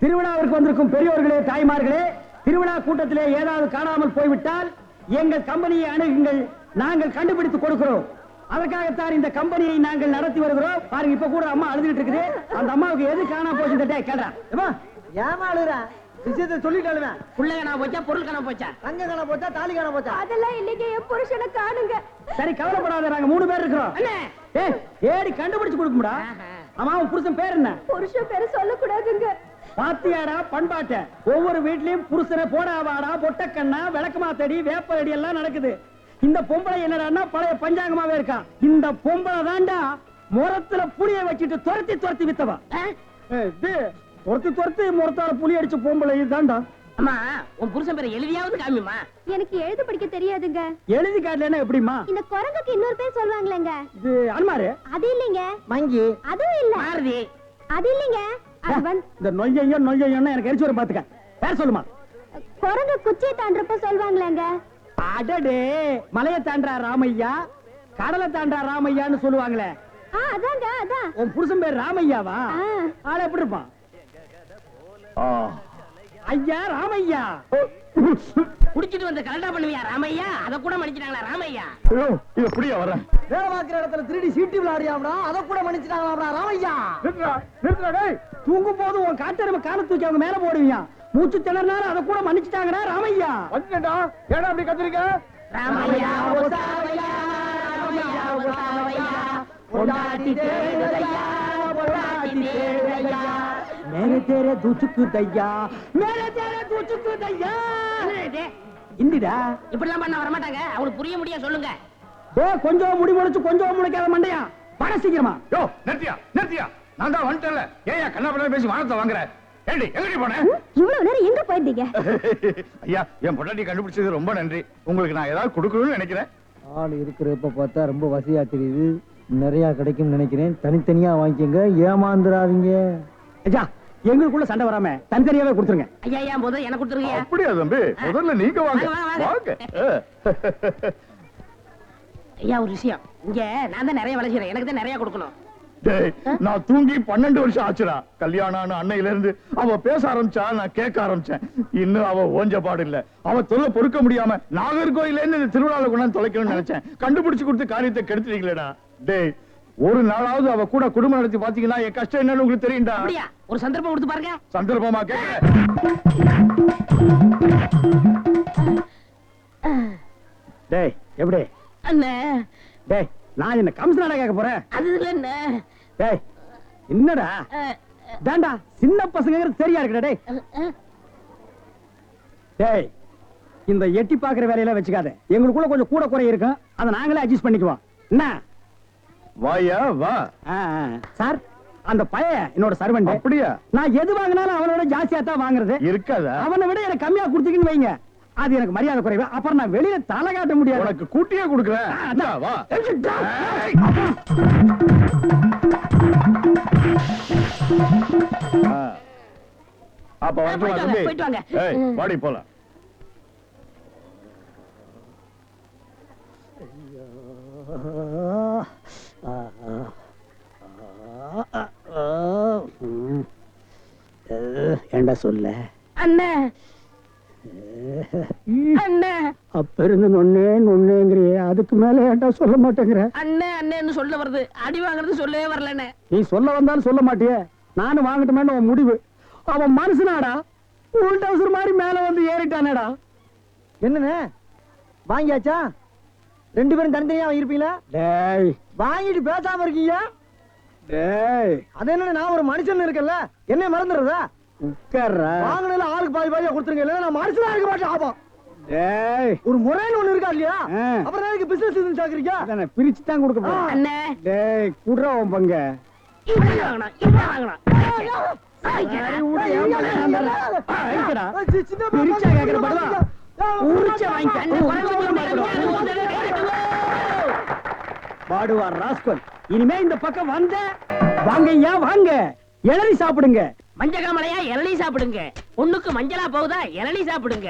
திருவிழாவிற்கு வந்திருக்கும் பெரியோர்களே, தாய்மார்களே, திருவிழா கூட்டத்திலே ஏதாவது காணாமல் போய்விட்டால் எங்கள் கம்பெனியை அணுகுங்கள், நாங்கள் கண்டுபிடித்து கொடுக்கிறோம். அதற்காகத்தான் இந்த கம்பெனியை நாங்கள் நடத்தி வருகிறோம். பாருங்க, இப்ப கூட அம்மா அழுதுட்டு இருக்குது. அந்த அம்மாவுக்கு எது காணாம போச்சுட்டே கேள்றா. ஏமா அழுற? விஷயத்தை சொல்லிட்டாலுமே. புள்ள காணாம போச்சா, பொருள் காணாம போச்சா, தங்க காணாம போச்சா, தாலி காணாம போச்சா? அதெல்லாம் இல்லைங்க, என் புருஷனை காணுங்க. சரி, கவலைப்படாத, நாங்க 3 பேர் இருக்கிறோம். ஏடி கண்டுபிடிச்சு கொடுக்கும்டா. அம்மா, உன் புருஷன் பேர் என்ன? புருஷன் பேரு சொல்லக்கூடாதுங்க. பாத்தியாடா பண்பாட்ட, ஒவ்வொரு வீட்லயும் புருஷனை போடாவாடா, பொட்டக்கண்ணா, விளக்கமாத்தடி, வேப்படி எல்லாம் நடக்குது. இந்த பொம்பளை என்னடான்னா பழைய பஞ்சாங்கமாவே இருக்கா. இந்த பொம்பளை தாண்டா முரத்துல புளிய வச்சுட்டு துரத்தி துரத்தி வித்தவா. துரத்தி முரத்தால புளி அடிச்ச பொம்பளை தாண்டா. அம்மா, உன் புருஷன் பேரை எழுதியாவது காமிமா. எனக்கு எழுத படிக்க தெரியாதுங்க. எழுதி காட்டலன்னா எப்படிமா? இந்த குரங்குக்கு இன்னொரு பேர் சொல்லுவாங்களேங்க. இது அன்மாரு. அது இல்லைங்க. மங்கி. அதுவும் இல்ல. மாருதி. அது இல்லைங்க. இந்த நொய்யன்னு எனக்கு எரிச்சு வர பாத்துக்க. பேர் சொல்லுமா? குரங்கு குச்சியை தாண்டறப்ப சொல்லுவாங்களேங்க. அடடே, மலையை தாண்டா ராமையா, கடலை தாண்டா ராமையான்னு சொல்லுவாங்களே. அதாங்க, அதான். உன் புருஷன் பேர் ராமையாவா? ஆள எப்படி இருப்பான்? ஐயா ராமையா. குடிச்சிட்டு வந்து கலண்டா பண்ணுவியா ராமையா? அத கூட மன்னிச்சிட்டாங்களா ராமையா? இது புரிய வர வேலை பார்க்கிற இடத்துல 3D சீட்டு விளையாடியாம்டா, அத கூட மன்னிச்சிட்டாங்களா ராமையா? தூங்கும் போது உன் காட்டெருமை கால தூக்கி அவங்க மேல போடுவியா? மூச்சு திணறினாலும் அதை கூட மன்னிச்சுட்டாங்கடா ராமையா. வந்துட்டா ஏடா அப்படி கத்துறீங்க? ராமையா ஓசாவையா, ராமையா ஓசாவையா, பொண்டாட்டி தேவையா, பொண்டாட்டி தேவையா, மேரே தேரே தூச்சுக்கு தையா, மேரே தேரே தூச்சுக்கு தையா. இந்திடா இப்படிலாம் பண்ண வர மாட்டாங்க. அவங்களுக்கு புரிய முடிய சொல்லுங்க. கொஞ்சம் முடி முளைச்சு கொஞ்சம் முளைக்காத மண்டையா, பட சீக்கிரமா. யோ நிறுத்தியா நிறுத்தியா, நான் தான் வந்துட்டேன்ல. ஏயா கண்ணா பண்ண பேசி வானத்தை வாங்குற? ஏண்டி எங்கடி போன? இவ்வளவு நேரம் எங்க போயிருந்தீங்க? ஐயா, என் பொண்டாட்டி கண்டுபிடிச்சது ரொம்ப நன்றி. உங்களுக்கு நான் ஏதாவது கொடுக்கணும்னு நினைக்கிறேன். ஆள் இருக்கிறப்ப பார்த்தா ரொம்ப வசதியா தெரியுது. நிறைய கிடைக்கும் நினைக்கிறேன். தனித்தனியா வாங்கிக்கங்க, ஏமாந்துடாதீங்க. ஐயா, எங்களுக்குள்ள சண்டை வராம தனித்தனியாவே கொடுத்துருங்க. ஐயா ஐயா, முதல்ல எனக்கு கொடுத்துருங்க. அப்படியா தம்பி? முதல்ல நீங்க வாங்க வாங்க. ஐயா, ஒரு விஷயம், இங்க நான் தான் நிறைய வேலை செய்யறேன், எனக்கு தான் நிறைய கொடுக்கணும். நான் தூங்கி 12 வருஷம் ஆச்சுடா. கல்யாணம் அன்னையில இருந்து அவ பேச ஆரம்பிச்சா, நான் கேட்க ஆரம்பிச்சேன். இன்னும் அவ ஓஞ்ச பாடு இல்ல. அவ தொல்லை பொறுக்க முடியாம நாகர்கோயில இருந்து திருவிழால கொண்டாந்து தொலைக்கணும்னு நினைச்சேன். கண்டுபிடிச்சு கொடுத்து காரியத்தை கெடுத்துட்டீங்களேடா. டேய், ஒரு நாளாவது அவ கூட குடும்பம் நடத்தி பாத்தீங்கன்னா என் கஷ்டம் என்னன்னு உங்களுக்கு தெரியும்டா. அப்படியா? ஒரு சந்தர்ப்பம் கொடுத்து பாருங்க. சந்தர்ப்பமா கேட்க? டேய் எப்படி? அண்ணே, டேய், நான் என்ன கம்சனாடா கேட்க போறேன்? அது இல்ல அண்ணே. டேய், என்னடா தாண்டா சின்ன பசங்க சரியா இருக்குடா. டேய் டேய், இந்த எட்டி பாக்குற வேலையில வச்சுக்காத. எங்களுக்குள்ள கொஞ்சம் கூட குறை இருக்கும், அதை நாங்களே அட்ஜஸ்ட் பண்ணிக்குவோம். என்ன வாயா வா. சார், அந்த பையன் என்னோட சர்வெண்ட். அப்படியா? நான் எது வாங்கினாலும் அவனோட ஜாஸ்தியா தான் வாங்குறது. இருக்காதா? அவனை விட எனக்கு கம்மியா கொடுத்தீங்கன்னு வைங்க, அது எனக்கு மரியாதை குறைவு. அப்புறம் நான் வெளியில தலை காட்ட முடியாது. உனக்கு கூட்டியே கொடுக்குறேன். வா. அப்ப போயிட்டு வாங்க. வாடி போலாம். ஏண்டா சொல்ல அண்ணே, அண்ணே, அப்ப இருந்து நொன்னேங்கிறியே, அதுக்கு மேல ஏண்டா சொல்ல மாட்டேங்கிற? அண்ணே அண்ணேன்னு சொல்ல வருது, அடி வாங்குறது சொல்லவே வரலண்ணே. நீ சொல்ல வந்தாலும் சொல்ல மாட்டியே. நானும் வாங்கட்டுமேன்னு உன் முடிவு. அவன் மனுஷனாடா, உள்டவுசர் மாதிரி மேல வந்து ஏறிட்டானேடா. என்னண்ணே வாங்கியாச்சா? 2 பேரும் தனித்தனியா வாங்கிருப்பீங்களா? டேய், வாங்கிட்டு பேசாம இருக்கீங்க. டேய், அது என்ன, நான் ஒரு மனுஷன் இருக்கல, என்ன மறந்துடுறதா? உட்கார்றா. வாங்கினால ஆளுக்கு பாதி பாதியா கொடுத்துருங்க, இல்ல நான் மனுஷனா இருக்க மாட்டேன். ஆபா, டேய், ஒரு முறைன்னு ஒண்ணு இருக்கா இல்லையா? அப்புறம் எதுக்கு பிசினஸ் சாக்குறீங்க? அதானே பிரிச்சு தான் கொடுக்க போறேன். அண்ணே, டேய், குடுறா உன் பங்க. இப்படி வாங்கணும், இப்படி வாங்கணும். பிரிச்சா கேக்குற பதிலா உரிச்ச பாடுவா ராஸ்கல். இனிமே இந்த பக்கம் வந்த வாங்கய்யா வாங்க, இளநீ சாப்பிடுங்க. மஞ்சக்காமலையா இளநீ சாப்பிடுங்க. பொண்ணுக்கு மஞ்சளா போகுதா இளநீ சாப்பிடுங்க.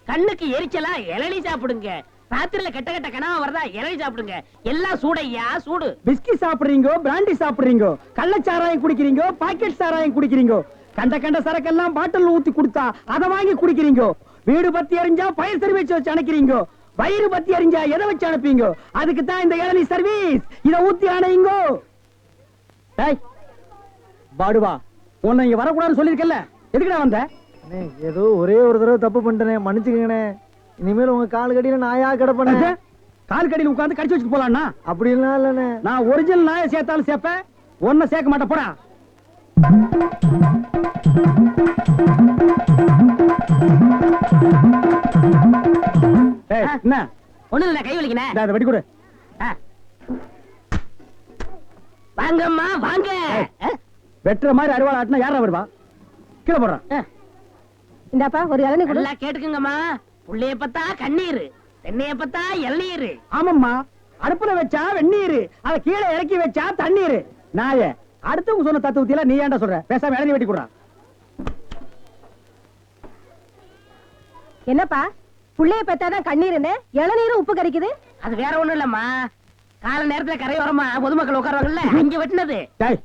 கண்ணுக்கு எரிச்சலா இளநீ சாப்பிடுங்க. ராத்திரில கெட்ட கெட்ட கனவா வரதா இளநீ சாப்பிடுங்க. எல்லாம் சூடையா சூடு. பிஸ்கி சாப்பிடுறீங்க, பிராண்டி சாப்பிடுறீங்க, கள்ளச்சாராயம் குடிக்கிறீங்க, பாக்கெட் சாராயம் குடிக்கிறீங்க. கண்ட கண்ட சரக்கெல்லாம் பாட்டில் ஊத்தி கொடுத்தா அதை வாங்கி குடிக்கிறீங்க. வீடு பத்தி எரிஞ்சா பயிர் சர்வீஸ் வச்சு அனுக்கிறீங்க. வயிறு பத்தி எரிஞ்சா எதை வச்சு அனுப்பீங்க? அதுக்கு தான் இந்த இளநீ சர்வீஸ். இத ஊத்தி அணையுங்கோ. டேய் பாடுவா, உன்னை இங்க வரக்கூடாதுன்னு சொல்லிருக்கல, எதுக்குடா வந்த? அண்ணே, ஏதோ ஒரே ஒரு தடவை தப்பு பண்ணிட்டேனே, மன்னிச்சுக்கங்கண்ணே. இனிமேல் உங்க கால் கடியில நாயா கிடப்பேன். கால் கடியில் உட்கார்ந்து கடிச்சு வச்சுட்டு போலாம்னா? அப்படிலாம் இல்லண்ணே. நான் ஒரிஜினல் நாயை சேர்த்தாலும் சேர்ப்பேன், ஒன்ன சேர்க்க மாட்டேன். போடா. ஏய், என்ன ஒண்ணு இல்ல, கை வலிக்கனே. இந்தா, இதை வெடி கொடு. வாங்கம்மா வாங்க. வெட்டுற மாதிரி அருவாள் ஆட்டினா யாரா வருவா? கீழே போடுறான். இந்தாப்பா ஒரு இளநீ கொடு. நல்லா கேட்டுக்குங்கம்மா. புள்ளைய பத்தா கண்ணீர், தென்னைய பத்தா இளநீர். ஆமாம்மா, அடுப்புல வச்சா வெந்நீர், அத கீழே இறக்கி வச்சா தண்ணீர். நாயே, அடுத்தவங்க சொன்ன தத்துவத்தில நீ ஏன்டா சொல்ற? பேசாம இளநீ வெட்டி கொடுறான். என்னப்பா புள்ளைய பெத்தாதான் கண்ணீருன்னு இளநீரும் உப்பு கறிக்குது? அது வேற ஒண்ணும் இல்லம்மா, கால நேரத்துல கரையோரமா பொதுமக்கள் உட்காருவாங்கல்ல, அங்க வெட்டினது. டேய்,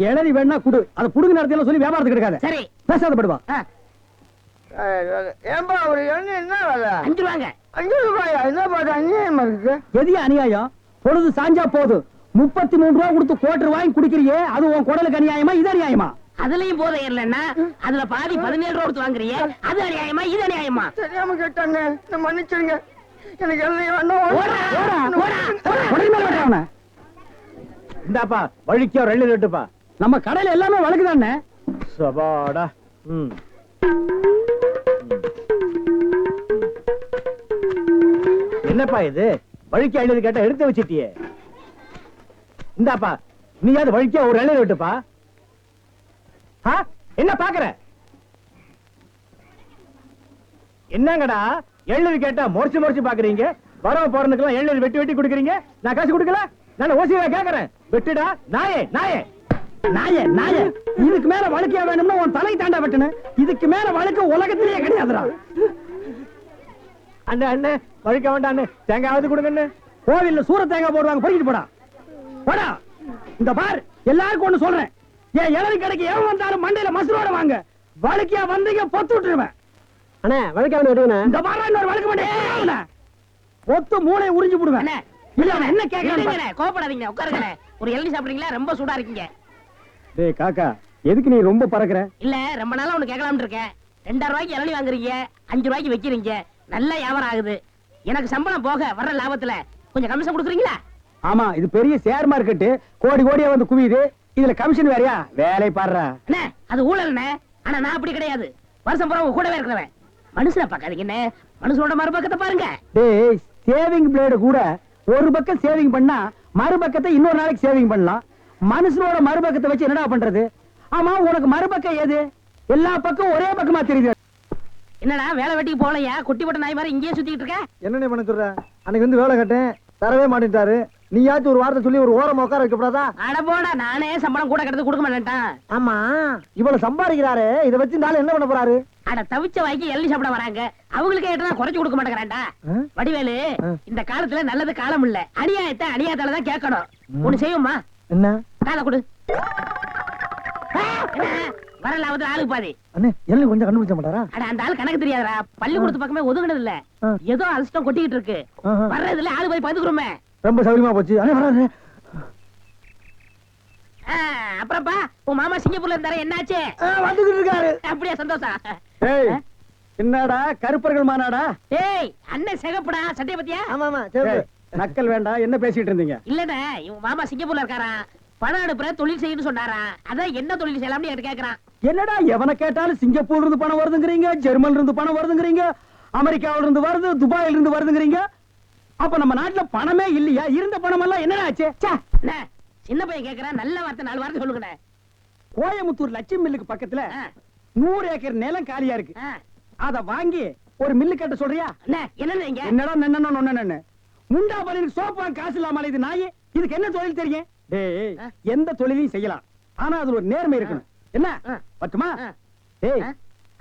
இளநீ வேணா குடு, அத புடுங்க நேரத்துல சொல்லி வியாபாரத்துக்கு எடுக்காத. சரி பேசாத படுவா. ஏன்பா ஒரு இளநீ என்ன வேலை? 5 ரூபாங்க. 5 ரூபாயா? என்ன பாட்டு அநியாயமா இருக்கு. எது அநியாயம்? பொழுது சாஞ்சா போதும் 33 ரூபா கொடுத்து கோட்டர் வாங்கி குடிக்கிறியே, அது உன் குடலுக்கு அநியாயமா? இது அநியாயமா? அதுலயும் போதை இல்லன்னா அதுல பாதி 17 ரூபா கொடுத்து வாங்குறியே, அது அநியாயமா இது அநியாயமா? தெரியாம கேட்டாங்க, மன்னிச்சிருங்க. எனக்கு இளநீ வேண்டாம். ஓடா, ஓடா, ஓடா. உடனே மேல வெட்டுறா அவனை. இந்தாப்பா வழிக்கோ 2 ரெட்டுப்பா. நம்ம கடையில எல்லாமே வழக்குதானே. சபாடா. என்னப்பா இது? வழிக்கு எழுதி கேட்டா எடுத்து வச்சிட்டியே. இந்தாப்பா நீயாவது வழிக்க ஒரு இளநீ விட்டுப்பா. என்ன பாக்குற? என்னங்கடா எள்ளு கேட்டா முறைச்சு முறைச்சு பாக்குறீங்க? வரவ போறதுக்கெல்லாம் எள்ளு வெட்டி வெட்டி குடுக்குறீங்க. நான் காசு கொடுக்கல, நான் ஓசியா கேக்குறேன். வெட்டுடா நாயே நாயே நாயே நாயே. இதுக்கு மேல வழக்கியா வேணும்னா உன் தலை தாண்டா வெட்டணும். இதுக்கு மேல வழக்கு உலகத்திலேயே கிடையாதுடா. அண்ணே அண்ணே வழிக்க வேண்டாம் அண்ணே, தேங்காவது கொடுங்கண்ணே. கோவில்ல சூர தேங்காய் போடுவாங்க, பொறுக்கிட்டு போடா. போடா. இந்த பார், எல்லாருக்கும் ஒண்ணு சொல்றேன், ஏன் இளநீ கடைக்கு எவன் வந்தாலும் மண்டையில மசுரோட வாங்க. வழக்கியா வந்தீங்க பொத்து விட்டுருவேன். அண்ணே வழிக்க வேண்டாம். இந்த பாரு, இன்னொரு வழக்கு மாட்டேன். பொத்து மூளையை உறிஞ்சு போடுவேன். அண்ணே, இல்ல அவன் என்ன கேக்குறான்? இல்லைங்கண்ணே, கோவப்படாதீங்க, உட்காருங்கண்ணே. ஒரு இளநீ சாப்பிடுறீங்களா? ரொம்ப சூடா இருக்கீங்க. டேய் காக்கா, எதுக்கு நீ ரொம்ப பறக்குற? இல்ல, ரொம்ப நாளா ஒண்ணு கேட்கலாம்னு இருக்கேன். 2000 ரூபாய்க்கு இளநீ வாங்குறீங்க, 5 ரூபாய்க்கு வைக்கிறீங்க, நல்ல வியாபாரம் ஆகுது. எனக்கு சம்பளம் போக வர்ற லாபத்துல கொஞ்சம் கமிஷன் கொடுக்குறீங்களா? ஆமா, இது பெரிய ஷேர் மார்க்கெட், கோடி கோடியா வந்து குவியுது. இதுல கமிஷன் வேறயா? வேலை பாடுறா. அண்ணே, அது ஊழல்ண்ணே. ஆனா நான் அப்படி கிடையாது. வருஷம் பூரா உங்க கூடவே இருக்கிறவன். மனுஷனை பார்க்காதீங்க என்ன, மனுஷனோட மறுபக்கத்தை பாருங்க. டேய், சேவிங் பிளேடு கூட ஒரு பக்கம் சேவிங் பண்ணா மறுபக்கத்தை இன்னொரு நாளைக்கு சேவிங் பண்ணலாம். மனுஷனோட மறுபக்கத்தை வச்சு என்னடா பண்றது? ஆமா, உனக்கு மறுபக்கம் ஏது? எல்லா பக்கம் ஒரே பக்கமா தெரியுது. என்னடா வேலை வெட்டிக்கு போலையா? குட்டி போட்ட நாய் மாதிரி இங்கேயே சுத்திட்டு இருக்க? என்னண்ணே பண்ண சொல்ற? அன்னைக்கு வந்து வேலை கட்டேன், தரவே மாட்டேன்ட்டாரு. நீயாச்சும் ஒரு வார்த்தை சொல்லி ஒரு ஓரமா உட்கார வைக்கப்படாதா? அட போடா, நானே சம்பளம் கூட கிடந்து கொடுக்க மாட்டேன்ட்டான். ஆமா, இவ்வளவு சம்பாதிக்கிறாரு, இதை வச்சு நாளை என்ன பண்ண போறாரு? அட தவிச்ச வாய்க்கு எள்ளி சாப்பிட வராங்க, அவங்களுக்கு ஏட்டா குறைச்சு கொடுக்க மாட்டேங்கிறான்டா. வடிவேலு, இந்த காலத்துல நல்லது காலம் இல்ல, அநியாயத்தை அநியாயத்தால தான் கேட்கணும். ஒண்ணு செய்யுமா? என்ன? காலை கொடு. வர லாபத்துல ஆளுக்கு பாதி. அண்ணே எல்லாம் கொஞ்சம் கண்டுபிடிச்ச மாட்டாரா? அட அந்த ஆள் கணக்கு தெரியாதா? பள்ளிக்கூடத்து பக்கமே ஒதுங்கினது இல்ல, ஏதோ அலசிட்டம் கொட்டிக்கிட்டு இருக்கு. வர்றதுல ஆளு போய் பதுக்குறோமே. ரொம்ப சௌரியமா போச்சு. அண்ணே வராரு. அப்புறப்பா உன் மாமா சிங்கப்பூர்ல இருந்தாரு, என்னாச்சு? வந்துகிட்டு இருக்காரு. அப்படியே சந்தோஷம். ஏய், என்னடா கருப்பர்கள் மாநாடா? ஏய், அண்ணன் சிகப்புடா, சட்டைய பத்தியா? ஆமா ஆமா சரி. ஏய், நக்கல் வேண்டாம். என்ன பேசிட்டு இருந்தீங்க? இல்லண்ணே, இவன் மாமா சிங்கப்பூர்ல இருக்காராம், பணம் அனுப்புற தொழில் செய்யணும்னு சொன்னாரா. அதான் என்ன தொழில் செய்யலாம்னு என்கிட்ட கேக்குறான். என்னடா எவனை கேட்டாலும் சிங்கப்பூர்ல இருந்து பணம் வருதுங்கிறீங்க, ஜெர்மன்ல இருந்து பணம் வருதுங்கிறீங்க, அமெரிக்காவில இருந்து வருது, துபாயில இருந்து வருதுங்கிறீங்க. அப்ப நம்ம நாட்டுல பணமே இல்லையா? இருந்த பணம் எல்லாம் என்னடா ஆச்சு? அண்ணே, சின்ன பையன் கேக்குறான், நல்ல வார்த்தை 4 வார்த்தை சொல்லுங்கண்ணே. கோயமுத்தூர் லட்சுமி மில்லுக்கு பக்கத்துல 100 ஏக்கர் நிலம் காலியா இருக்கு. அத வாங்கி ஒரு மில்லு கட்ட சொல்றியா? அண்ணே, என்னன்னு இங்க? என்னடா நன்னன்னு முண்டா பலிக்கு சோப்பா காசு இல்லாம இது நாயே. இதுக்கு என்ன தொழில் தெரியும்? டேய், எந்த தொழிலையும் செய்யலாம், ஆனா அதுல ஒரு நேர்மை இருக்கணும். என்ன பட்டுமா? டேய்,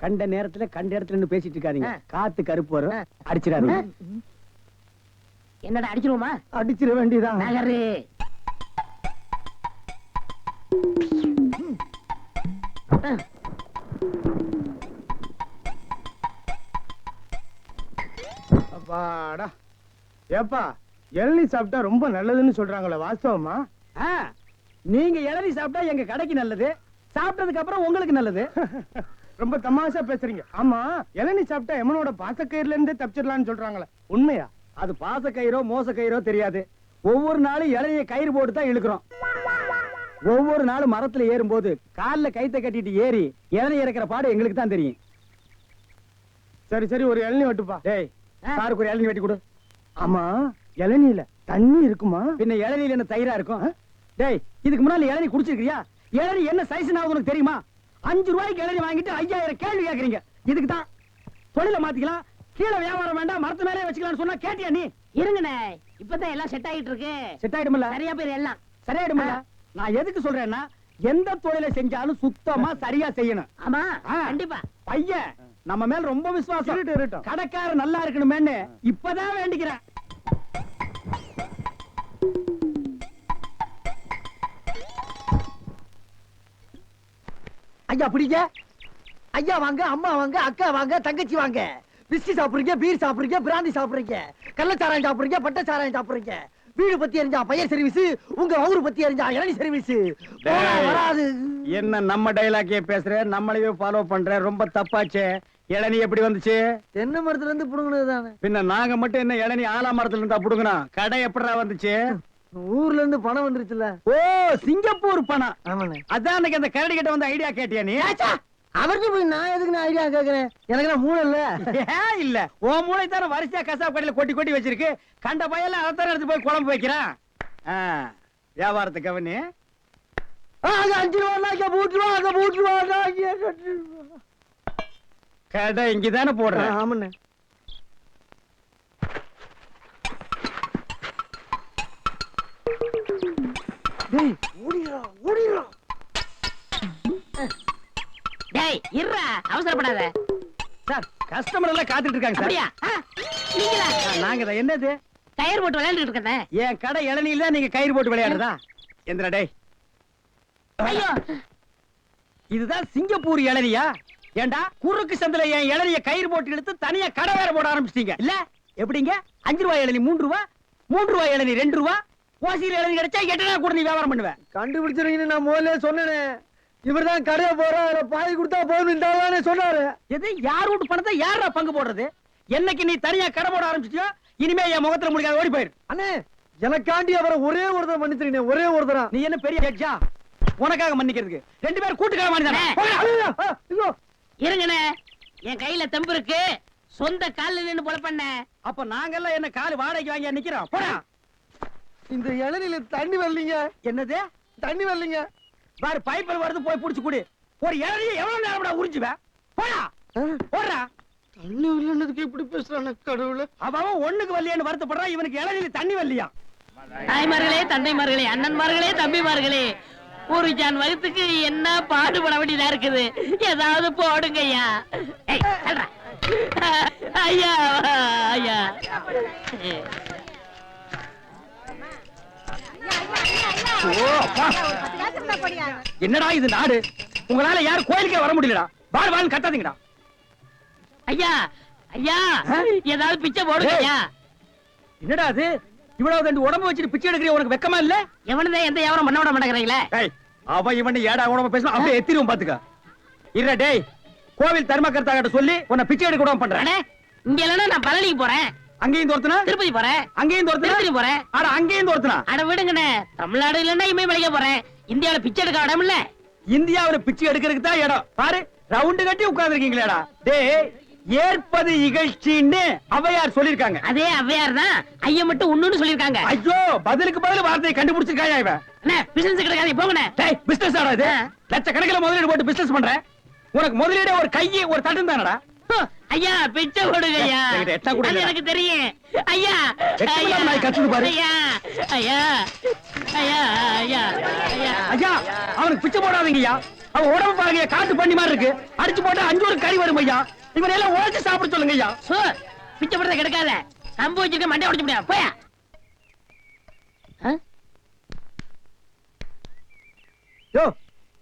கண்ட நேரத்துல கண்ட இடத்துல நின்னு பேசிட்டு இருக்காதீங்க. காத்து கருப்பு வரும், அடிச்சிடாதீங்க. என்னடா அடிச்சிருவோமா? அடிச்சிட வேண்டியதான். நகரு. அப்பாடா. ஏப்பா இளநீ சாப்பிட்டா ரொம்ப நல்லதுன்னு சொல்றாங்களே, வாஸ்தவமா? ஆ, நீங்க இளநீ சாப்பிட்டா எங்க கடைக்கு நல்லது, சாப்பிட்டதுக்கு அப்புறம் உங்களுக்கு நல்லது. ரொம்ப தமாஷா பேசுறீங்க. ஆமா, இளநீ சாப்பிட்டா எமனோட பாசக்கயிறுல இருந்தே தப்பிச்சிடலாம்னு சொல்றாங்களே, உண்மையா? அது பாச கயிறோ மோச கயிறோ தெரியாது. ஒவ்வொரு நாளும் இளநிய கயிறு போட்டு தான் இழுக்கிறோம். ஒவ்வொரு நாளும் மரத்துல ஏறும்போது கால்ல கைத்த கட்டிட்டு ஏறி இளநீ இறக்கிற பாடு எங்களுக்கு தான் தெரியும். சரி சரி, ஒரு இளநீ வெட்டுப்பா. டேய், சாருக்கு ஒரு இளநீ வெட்டி கொடு. ஆமா, இளநீல தண்ணி இருக்குமா? பின்ன இளநீல என்ன தயிரா இருக்கும்? டேய், இதுக்கு முன்னால இளநீ குடிச்சிருக்கியா? இளநீ என்ன சைஸ் உனக்கு தெரியுமா? 5 ரூபாய்க்கு இளநீ வாங்கிட்டு 5000 கேள்வி கேக்குறீங்க. இதுக்கு தான் தொழில மாத்திக்கலாம், கீழே வியாபாரம் வேண்டாம், மரத்து மேலே வச்சுக்கலாம்னு சொன்னா கேட்டியா நீ? இருங்கண்ணே, இப்பதான் எல்லாம் செட் ஆயிட்டு இருக்கு. செட் ஆயிடுமில்ல? சரியா பேர் எல்லாம் சரியாயிடுமில்ல? நான் எதுக்கு சொல்றேன்னா, எந்த தொழிலை செஞ்சாலும் சுத்தமா சரியா செய்யணும். ஆமா, ஆ. கண்டிப்பா. பையன் நம்ம மேல ரொம்ப விசுவாசம். இருக்கட்டும், இருக்கட்டும். கடைக்காரர் நல்லா இருக்கணுமேன்னு இப்பதான் வேண்டிக்கிறேன். ஐயா பிடிங்க. ஐயா வாங்க, அம்மா வாங்க, அக்கா வாங்க, தங்கச்சி வாங்க. பிஸ்கி சாப்பிடுறீங்க, பீர் சாப்பிடுறீங்க, பிராந்தி சாப்பிடுறீங்க, கள்ளச்சாராயம் சாப்பிடுறீங்க, பட்டச்சாராயம் சாப்பிடுறீங்க. வீடு பத்தி எரிஞ்சா பையன் சர்வீஸ், உங்க ஊரு பத்தி எரிஞ்சா இளநீ சர்வீஸ். வராது. என்ன நம்ம டைலாக்கே பேசுற, நம்மளையே ஃபாலோ பண்ற, ரொம்ப தப்பாச்சே. இளநீ எப்படி வந்துச்சு? தென்னை மரத்துல இருந்து புடுங்கினது தானே. பின்ன நாங்க மட்டும் என்ன இளநீ ஆலாமரத்துல இருந்தா புடுங்கணும்? கடை எப்படிடா வந்துச்சு? ஊர்ல இருந்து பணம் வந்துருச்சுல. ஓ, சிங்கப்பூர் பணம். ஆமாண்ணே. அதான் அன்னைக்கு அந்த கரடி கிட்ட வந்து ஐடியா கேட்டியா நீ? அவருக்கு போய் நான் எதுக்கு நான் ஐடியா கேக்குறேன்? எனக்கு நான் மூளை இல்ல. ஏன் இல்ல, உன் மூளை தானே வரிசையா கசாப் கடையில கொட்டி கொட்டி வச்சிருக்கு. கண்ட பையெல்லாம் அதைத்தானே எடுத்து போய் குழம்பு வைக்கிறான். வியாபாரத்தை கவனி. அங்க 5 ரூபா, அங்க 3 ரூபா, அங்க 3 ரூபா, கடை இங்கதானே போடுறேன். ஆமாண்ணே. டேய், ஓடிடுறா, ஓடிடுறா. டேய், இருடா, அவசரப்படாத. சார், கஸ்டமர் எல்லாம் காத்துட்டு இருக்காங்க சார். அப்படியா? நீங்களா? நாங்க தான். என்னது? கயிறு போட்டு விளையாண்டுட்டு இருக்கேன். என் கடை இளநீல நீங்க கயிறு போட்டு விளையாடுறதா? எந்திரா டேய். ஐயோ, இதுதான் சிங்கப்பூர் இளநியா? ஏண்டா குறுக்கு சந்தில என் இளநிய கயிறு போட்டு எடுத்து தனியா கடை வேற போட ஆரம்பிச்சிட்டீங்க இல்ல? எப்படிங்க? 5 ரூபாய் இளநீ 3 ரூபா, 3 ரூபாய் இளநீ 2 ரூபா, ஓசியில் இளநீ கிடைச்சா 8 நாள் கூட நீ வியாபாரம் பண்ணுவேன். கண்டுபிடிச்சிருக்கீங்கன்னு நான் முதல்ல சொன்னேனே. இவர்தான் கடையை போற பாதி கொடுத்தா போகணும் சொன்னாரு. எது? யார் வீட்டு பணத்தை யாரா பங்கு போடுறது? என்னைக்கு நீ தனியா கடை போட ஆரம்பிச்சிட்டியோ, இனிமே என் முகத்துல முடிக்காத, ஓடி போயிரு. அண்ணே, எனக்காண்டி அவரை ஒரே ஒருத்தர் மன்னிச்சிருக்கீங்க, ஒரே ஒருத்தரா. நீ என்ன பெரிய ஜட்ஜா? உனக்காக மன்னிக்கிறதுக்கு 2 பேரும் கூட்டுக்காக மன்னிதானே? இருங்கண்ணே, என் கையில தெம்பு இருக்கு. சொந்த கால்ல நின்னு போல பண்ண. அப்ப நாங்கெல்லாம் என்ன கால் வாடகைக்கு வாங்கி நிக்கிறோம்? போடா. இந்த இளநில தண்ணி வரலீங்க. என்னது? தண்ணி வரலீங்க. பாரு, பைப்பில் வருது, போய் புடிச்சு குடி. ஒரு இளநிய எவ்வளவு நேரம் உறிஞ்சுவேன்? போடா, போடுறா. தண்ணி வரலன்னதுக்கு இப்படி பேசுறானே கடவுளே. அவன் ஒண்ணுக்கு வரலையான்னு வருத்தப்படுறான். இவனுக்கு இளநில தண்ணி வரலையா? தாய்மார்களே, தந்தைமார்களே, அண்ணன்மார்களே, தம்பிமார்களே, ஒரு ஜான் வகுத்துக்கு என்ன பாடுபட வேண்டியதா இருக்குது. ஏதாவது போடுங்க ஐயா. ஏய், சொல்றா. ஐயா, ஐயா. ஓ, அப்பா. என்னடா இது நாடு? உங்களால யாரும் கோயிலுக்கே வர முடியலடா. பால் பால் கத்தாதீங்கடா. ஐயா, ஐயா, ஏதாவது பிச்சை போடுங்க ஐயா. என்னடா அது? இவ்வளவு தண்டு உடம்பு வச்சுட்டு பிச்சை எடுக்கிற உனக்கு வெக்கமா இல்ல? எவனதான் எந்த வியாபாரம் பண்ண விட மாட்டேங்கிறீங்களே. அவன் இவன் ஏடா உடம்பு பேசணும், அப்படியே எத்திரும் பாத்துக்க. இல்ல டேய், கோவில் தர்மகர்த்தா கிட்ட சொல்லி உன்னை பிச்சை எடுக்க விடாம பண்றேன். அண்ணே, இங்க இல்லைன்னா நான் பழனிக்கு போறேன். அங்கேயும் தோர்த்தனா? திருப்பதி போறேன். அங்கேயும் தோர்த்தனா? திருப்பதி போறேன். அட, அங்கேயும் தோர்த்தனா? அட விடுங்கண்ணே, தமிழ்நாடு இல்லைன்னா இமயமலைக்கு போறேன். இந்தியாவில பிச்சை எடுக்க இடம் இல்ல. இந்தியாவுல பிச்சை எடுக்கிறதுக்கு தான் இடம். பாரு, ரவுண்டு கட்டி உட்கார்ந்து இருக்கீங்களேடா. டேய், ஏற்பது இகழ்ச்சின்னு ஔவையார் சொல்லிருக்காங்க. அதே ஔவையார் தான் ஐயா மட்டும் ஒண்ணுன்னு சொல்லிருக்காங்க. ஐயோ, பதிலுக்கு பதில் வார்த்தையை கண்டுபிடிச்சிருக்காயா இவன்? அண்ணே, பிசினஸ் கிடைக்காது, போங்கண்ணே. டேய், பிசினஸ் ஆடா இது? லட்சக்கணக்கில் முதலீடு போட்டு பிசினஸ் பண்ற. உனக்கு முதலீடு ஒரு கையை ஒரு தட்டும் தானடா. ஐயா, பிச்சை கொடுங்க ஐயா. என்கிட்ட எட்டா கூட அது இல்லடா. எனக்கு தெரியும். ஐயா, எட்டு ஐயா, நாள் நாய் கத்துது பாரு. ஐயா, ஐயா, ஐயா, ஐயா, ஐயா. ஐயா, அவனுக்கு பிச்சை போடாதீங்கய்யா. அவன் உடம்பு பாருங்க, காட்டு பண்ணி மாதிரி இருக்கு. அடிச்சு போட்டா 5 ஒரு கறி வரும் ஐயா. இவனை எல்லாம் உழைச்சு சாப்பிட சொல்லுங்க ஐயா. சோ, பிச்சை போடுறத கிடைக்காத. கம்பு வச்சிருக்க மண்டை உடைச்சு முடியாது. போயா. யோ,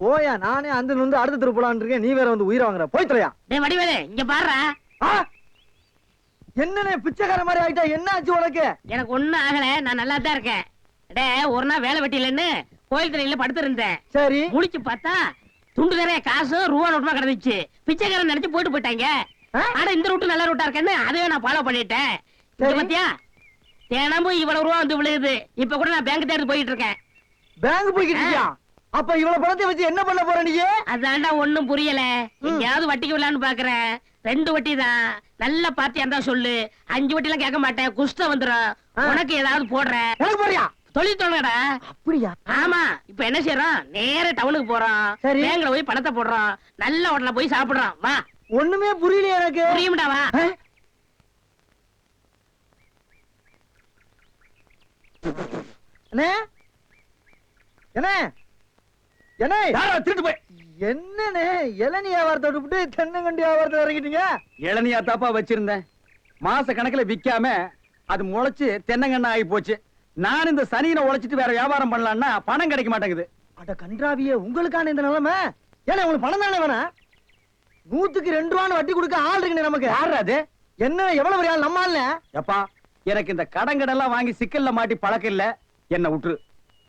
போயா, நானே அந்த வந்து அடுத்த தெரு போலான்னு இருக்கேன், நீ வேற வந்து உயிரை வாங்குற. போய் தொலையா. டேய் வடிவேலு இங்க பாருடா. என்னண்ணே பிச்சைக்கார மாதிரி ஆயிட்டா? என்ன ஆச்சு உனக்கு? எனக்கு ஒண்ணும் ஆகல, நான் நல்லா தான் இருக்கேன். டேய் ஒரு நாள் வேலை வெட்டிலன்னு கோயில் திரையில படுத்து இருந்தேன். சரி, முழிச்சு பார்த்தா துண்டு நிறைய காசு ரூபா நோட்டுமா கிடந்துச்சு. பிச்சைக்காரன் நினைச்சு போயிட்டாங்க. ஆனா இந்த ரூட்டு நல்ல ரூட்டா இருக்கேன்னு அதையே நான் ஃபாலோ பண்ணிட்டேன். சரி. பாத்தியா, தினமும் இவ்வளவு ரூபா வந்து விழுகுது. இப்ப கூட நான் பேங்க் தேடி போயிட்டு இருக்கேன். பேங்க் போய்கிட்டு இருக்கியா? அப்ப இவ்வளவு பணத்தை வச்சு என்ன பண்ண போற நீ? அதான்டா ஒண்ணும் புரியல. எங்கயாவது வட்டிக்கு விடலான்னு பாக்குறேன். 2 வட்டி தான். நல்ல பாத்தியா இருந்தா சொல்லு. 5 வட்டி எல்லாம் கேட்க மாட்டேன், குஷ்டம் வந்துடும். உனக்கு ஏதாவது போடுறேன். எனக்கு போறியா? தொழில் தொடங்கடா. அப்படியா? ஆமா, இப்ப என்ன செய்யறோம், நேர டவுனுக்கு போறோம். சரி. பேங்க்ல போய் பணத்தை போடுறோம். நல்ல ஹோட்டல்ல போய் சாப்பிடுறோம். வா. ஒண்ணுமே புரியல எனக்கு. புரியும்டா, வா. அண்ணே, என்ன என்ன யாரா திருட்டு போய் என்னண்ணே இளநீ வியாபாரத்தை விட்டுவிட்டு தென்னங்கண்டி வியாபாரத்தை இறங்கிட்டீங்க? இளநியா தாப்பா வச்சிருந்தேன். மாச கணக்குல விக்காம அது முளைச்சு தென்னங்கண்ணா ஆகி போச்சு. நான் இந்த சனியினை உழைச்சிட்டு வேற வியாபாரம் பண்ணலாம்னா பணம் கிடைக்க மாட்டேங்குது. அட கன்றாவியே, உங்களுக்கான இந்த நிலைமை. ஏன்னா உங்களுக்கு பணம் தானே வேணா? 100க்கு 2 ரூபான்னு வட்டி கொடுக்க ஆள் இருக்குண்ணே நமக்கு. யாரு அது? என்ன எவ்வளவு பெரிய ஆள் நம்ம ஆள்ல? எப்பா, எனக்கு இந்த கடன்கடெல்லாம் வாங்கி சிக்கல்ல மாட்டி பழக்கம் இல்ல, என்ன விட்டுரு.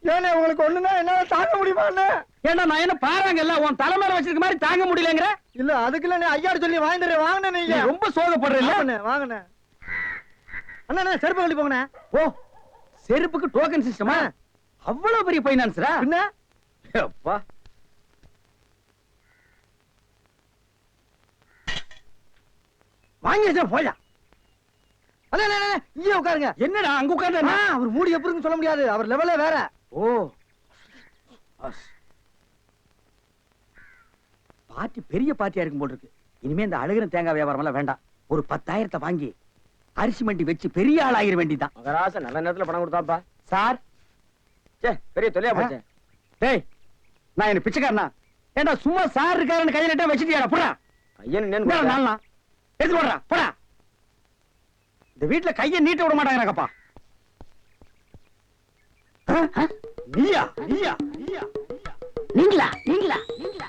ஏன்னா உங்களுக்கு ஒண்ணுன்னா என்னால தாங்க முடியுமா? ஏன்னா நான் என்ன பாறாங்கல்ல உன் தலைமையில வச்சிருக்க மாதிரி தாங்க முடியலங்கிற. இல்ல அதுக்கு இல்ல, ஐயாரு சொல்லி வாங்கிட்டு வாங்கினே. நீ ரொம்ப சோகப்படுறீல்ல. வாங்கினே அண்ணா, செருப்பு கழட்டி போங்கண்ணே. ஓ, செருப்புக்கு டோக்கன் சிஸ்டமா? அவ்வளவு பெரிய பைனான்ஸ்ரா? என்ன அப்பா, வாங்கி வச்சா போயா. அண்ணே இங்கே உட்காருங்க. என்னடா அங்க உட்கார்ந்து? அவர் மூடி எப்படி இருக்குன்னு சொல்ல முடியாது, அவர் லெவலே வேற. ஓ, பார்ட்டி பெரிய பார்ட்டியா இருக்கும் போல இருக்கு. இனிமே இந்த அழுகிற தேங்காய் வியாபாரம் எல்லாம் வேண்டாம். ஒரு 10,000 வாங்கி அரிசி மண்டி வச்சு பெரிய ஆள் ஆகிற வேண்டிதான். மகராச நல்ல நேரத்துல பணம் கொடுத்தாப்பா. சார், பெரிய தொல்லையா போச்சு. டேய், நான் என்ன பிச்சைக்காரனா? ஏண்டா சும்மா சார் இருக்காருன்னு கையில நட்டா வச்சிட்டியாடா? போடா. ஐயன் நாளா எடுத்து போடுறா, போடா. இந்த வீட்டுல கையை நீட்ட விட மாட்டாங்கப்பா. நீயா நீயா நீயா நீங்களா நீங்களா நீங்களா?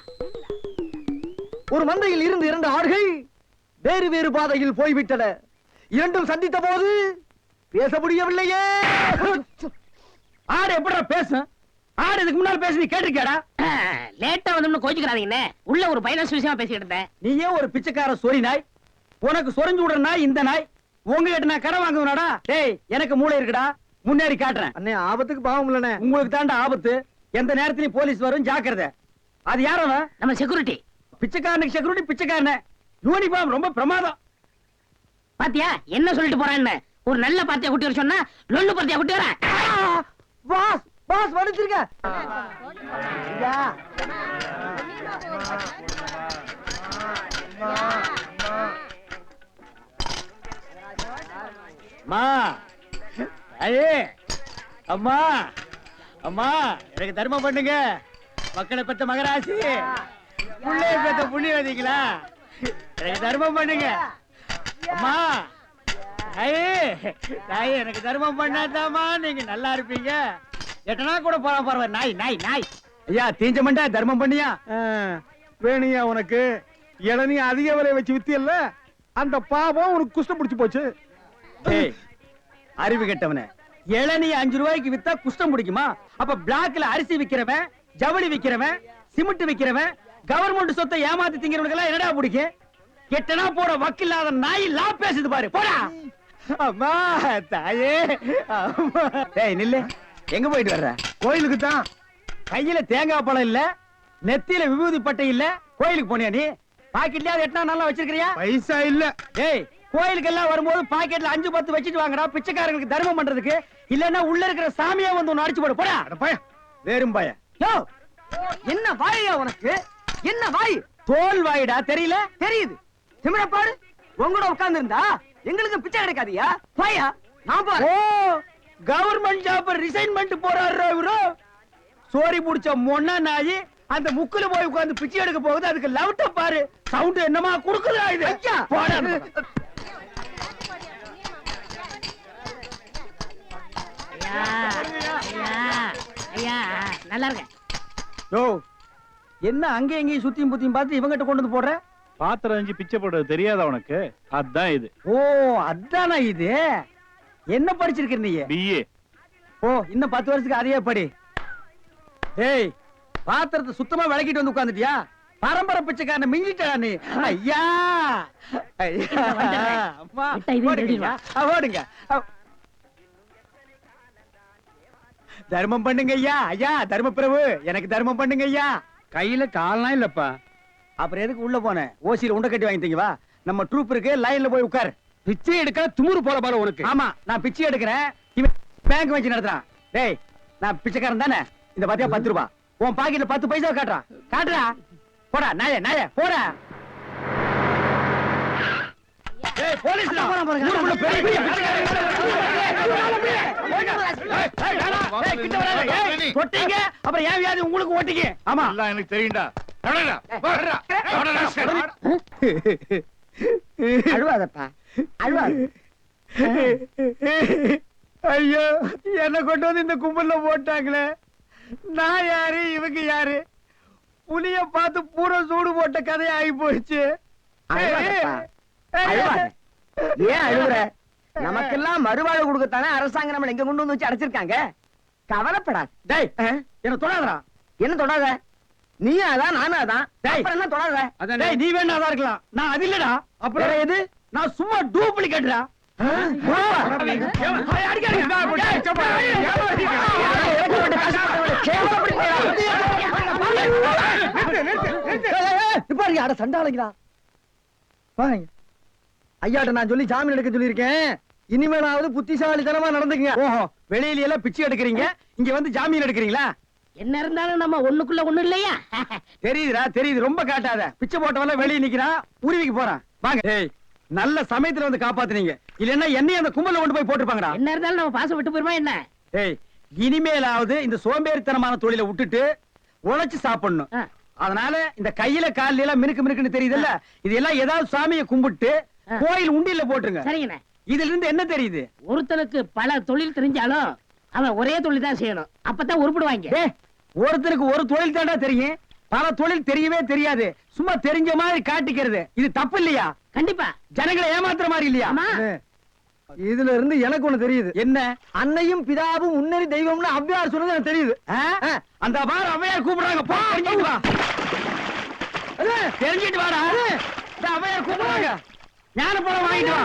ஒரு மந்தையில் இருந்து 2 ஆடுகள் வேறு வேறு பாதையில் போய்விட்டன. இரண்டும் சந்தித்த போது பேச முடியவில்லையே. ஆடு எப்படா பேசும்? ஆடு இதுக்கு முன்னால பேசி நீ கேட்டிருக்கியாடா? லேட்டா வந்து கோச்சுக்கிறாதீங்கண்ணே. உள்ள ஒரு பைனான்ஸ் விஷயமா பேசிட்டு இருந்தேன். நீயே ஒரு பிச்சைக்கார சொறி நாய். உனக்கு சொரிஞ்சு விடுற நாய் இந்த நாய். உங்ககிட்ட நான் கடை வாங்குவேனாடா? டேய், எனக்கு மூளை இருக்குடா, முன்னேறி காட்டுறேன். அண்ணே, ஆபத்துக்கு பாவம் இல்லனே. உங்களுக்கு தாண்டா ஆபத்து. எந்த நேரத்திலயும் போலீஸ் வரும், ஜாக்கிரதை. அது யாரவன்? நம்ம செக்யூரிட்டி. பிச்சைக்காரனுக்கு செக்யூரிட்டி பிச்சைக்காரன. யூனிஃபார்ம் ரொம்ப பிரமாதம். பாத்தியா என்ன சொல்லிட்டு போறான்னு? ஒரு நல்ல பார்ட்டியா குட்டி வர சொன்னா லொல்லு பார்ட்டியா குட்டி வர. பாஸ் பாஸ் வடிச்சிருக்க. ஐயா அம்மா, ஐயே அம்மா, அம்மா எனக்கு தர்மம் பண்ணுங்க. மக்களை பெற்ற மகராசி, புள்ளைய பெற்ற புண்ணியவதிங்களா, எனக்கு தர்மம் பண்ணுங்க. அம்மா, ஐயே தாயே, எனக்கு தர்மம் பண்ணாதாமா நீங்க நல்லா இருப்பீங்க. எட்டனா கூட போலாம் பரவாயில்ல. நாய் நாய் நாய். ஐயா தீஞ்ச மண்டா, தர்மம் பண்ணியா? வேணியா உனக்கு இளநீ அதிக விலை வச்சு வித்தியல்ல, அந்த பாவம் உனக்கு குஷ்டம் பிடிச்சு போச்சு. ஏய், அறிவு கெட்டவனே, இளநீ 5 ரூபாய்க்கு வித்தா குஷ்டம் பிடிக்குமா? அப்ப பிளாக்ல அரிசி விக்கிறவன், ஜவுளி விக்கிறவன், சிமெண்ட் விக்கிறவன், கவர்மெண்ட் சொத்தை ஏமாத்தி திங்கிறவனுக்கு எல்லாம் என்னடா பிடிக்கும்? கெட்டனா போட வக்கில்லாத நாய் லா பேசுது பாரு, போடா. அம்மா தாயே, அம்மா. டேய் நில்லு, எங்க போயிட்டு வர்ற? கோயிலுக்கு தான். கையில தேங்காய் பழம் இல்ல, நெத்தியில விபூதி பட்டை இல்ல, கோயிலுக்கு போனியா நீ? பாக்கெட்லயா எட்டனா நல்லா வச்சிருக்கிறியா? பைசா இல்ல. டேய், கோயிலுக்கு எல்லாம் வரும்போது பாக்கெட்ல 5-10 வச்சிட்டு வாங்கடா, பிச்சைக்காரங்களுக்கு தர்மம் பண்றதுக்கு. இல்லன்னா உள்ள இருக்கிற சாமியா வந்து ஒன்னு அடிச்சு போடு, போடா. பய வேறும் பய. யோ, என்ன வாயா உனக்கு? என்ன வாய்? தோல் வாயிடா, தெரியல? தெரியுது. திமிர பாரு. உங்களோட உட்கார்ந்து இருந்தா எங்களுக்கு பிச்சை கிடைக்காதியா? வாயா, நான் பாரு. ஓ, கவர்மெண்ட் ஜாப் ரிசைன்மென்ட் போறாரு இவரு. சோரி புடிச்ச மொன்னா நாயி அந்த முக்குல போய் உட்கார்ந்து பிச்சை எடுக்க போகுது. அதுக்கு லவுட்ட பாரு, சவுண்ட் என்னமா குடுக்குறா இது? ஐயா, போடா. ஐயா, ஐயா, ஐயா, நல்லா இருக்க. யோ, என்ன அங்கே எங்கேயும் சுத்தியும் புத்தியும் பார்த்து இவங்கிட்ட கொண்டு வந்து போடுற? பாத்திரம் அஞ்சு பிச்சை போடுறது தெரியாதா உனக்கு? அதான் இது. ஓ அதானா இது? என்ன படிச்சிருக்க நீ? பிஏ. ஓ இன்னும் 10 வருஷத்துக்கு அதையே படி. ஏய் பாத்திரத்தை சுத்தமா விளக்கிட்டு வந்து உட்கார்ந்துட்டியா? பரம்பரை பிச்சைக்காரனை மிஞ்சிட்டா நீ. ஐயா அம்மா விட்டா இதையும் ஓடுங்க ஓடுங்க. தர்மம் பண்ணுங்க ஐயா. ஐயா தர்ம பிரபு எனக்கு தர்மம் பண்ணுங்க ஐயா. கையில கால்னா இல்லப்பா. அப்புறம் எதுக்கு உள்ள போன? ஓசியில உண்டை கட்டி வாங்கிட்டீங்க வா. நம்ம ட்ரூப் இருக்கு, லைன்ல போய் உட்கார். பிச்சை எடுக்க துமுறு போல பாரு உனக்கு. ஆமா நான் பிச்சை எடுக்கிறேன், இவன் பேங்க் வச்சு நடத்துறான். டேய் நான் பிச்சைக்காரன் தானே? இந்த பாத்தியா 10 ரூபாய் உன் பாக்கெட்ல 10 பைசா காட்டுறான். காட்டுறா போடா நாய நாய போடா. ஏய் போலீஸ்டா ஊருக்குள்ள பெரிய பெரிய தொட்டீங்க அப்புறம் ஏன் வியாதி உங்களுக்கு ஓட்டிங்க. ஆமா எல்லாம் எனக்கு தெரியும்டா. அழுவாதப்பா அழுவாத. ஐயோ என்ன கொண்டு வந்து இந்த கும்பல்ல போட்டாங்களே. நான் யாரு இவங்க யாரு? புலிய பார்த்து பூரா சூடு போட்ட கதை ஆகி போச்சு. அழுவாதப்பா, அழுவாத. ஏன் அழுகுற? நமக்கெல்லாம் மறுவாழ்வு கொடுக்கத்தானே அரசாங்கம் நம்மள எங்க கொண்டு வந்து வச்சு அடைச்சிருக்காங்க. கவலைப்படாத. டேய் என்ன தொடாதடா. என்ன தொடாத? நீயும் அதான் நானும் அதான். டேய். அப்புறம் என்ன தொடாத? டேய் நீ வேணா அதா இருக்கலாம், நான் அது இல்லடா. அப்புறம் வேற எது? நான் சும்மா டூப்ளிகேட்டா. அட சண்டாளங்களா ஐயாட்ட நான் சொல்லி ஜாமீன் எடுக்க சொல்லியிருக்கேன். இனிமேலாவது புத்திசாலித்தனமா நடந்துக்குங்க. ஓஹோ வெளியில எல்லாம் பிச்சை எடுக்கிறீங்க, இங்க வந்து ஜாமீன் எடுக்கிறீங்களா? என்ன இருந்தாலும் நம்ம ஒண்ணுக்குள்ள ஒண்ணு இல்லையா? தெரியுதுடா தெரியுது, ரொம்ப காட்டாத. பிச்சை போட்டவெல்லாம் வெளியே நிக்கிறான், உருவிக்கு போறான். வாங்க. ஏய் நல்ல சமயத்துல வந்து காப்பாத்துனீங்க, இல்லன்னா என்னையும் அந்த கும்பல்ல கொண்டு போய் போட்டுருப்பாங்கடா. என்ன இருந்தாலும் நம்ம பாசம் விட்டு போயிருமா என்ன? ஏய் இனிமேலாவது இந்த சோம்பேறித்தனமான தொழிலை விட்டுட்டு உழைச்சு சாப்பிடணும். ஆ. அதனால இந்த கையில கால்ல எல்லாம் மினுக்கு மினுக்குன்னு தெரியுதுல்ல, இதெல்லாம் ஏதாவது சாமியை கும்பிட்டு ஆ. கோயில் உண்டியில போட்டுருங்க. சரிங்கண்ணே. இதுல இருந்து என்ன தெரியுது? ஒருத்தனுக்கு பல தொழில் தெரிஞ்சாலும் அவன் ஒரே தொழில் தான் செய்யணும், அப்பதான் உருப்படுவாங்க. ஏய் ஒருத்தருக்கு ஒரு தொழில் தாண்டா தெரியும், பல தொழில் தெரியவே தெரியாது. சும்மா தெரிஞ்ச மாதிரி காட்டிக்கிறது இது தப்பு இல்லையா? கண்டிப்பா. ஜனங்களை ஏமாத்துற மாதிரி இல்லையா? ஆமா. இதுல இருந்து எனக்கு ஒண்ணு தெரியுது. என்ன? அன்னையும் பிதாவும் முன்னறி தெய்வம்னு அவ்வையார் சொன்னது எனக்கு தெரியுது. ஆ? அந்த பார் அவையார் கூப்பிடுறாங்க, போ தெரிஞ்சிட்டு வா. தெரிஞ்சிட்டு வாடா. இந்த அவையார் கூப்பிடுறாங்க, ஞான பழம் வாங்கிட்டு வா.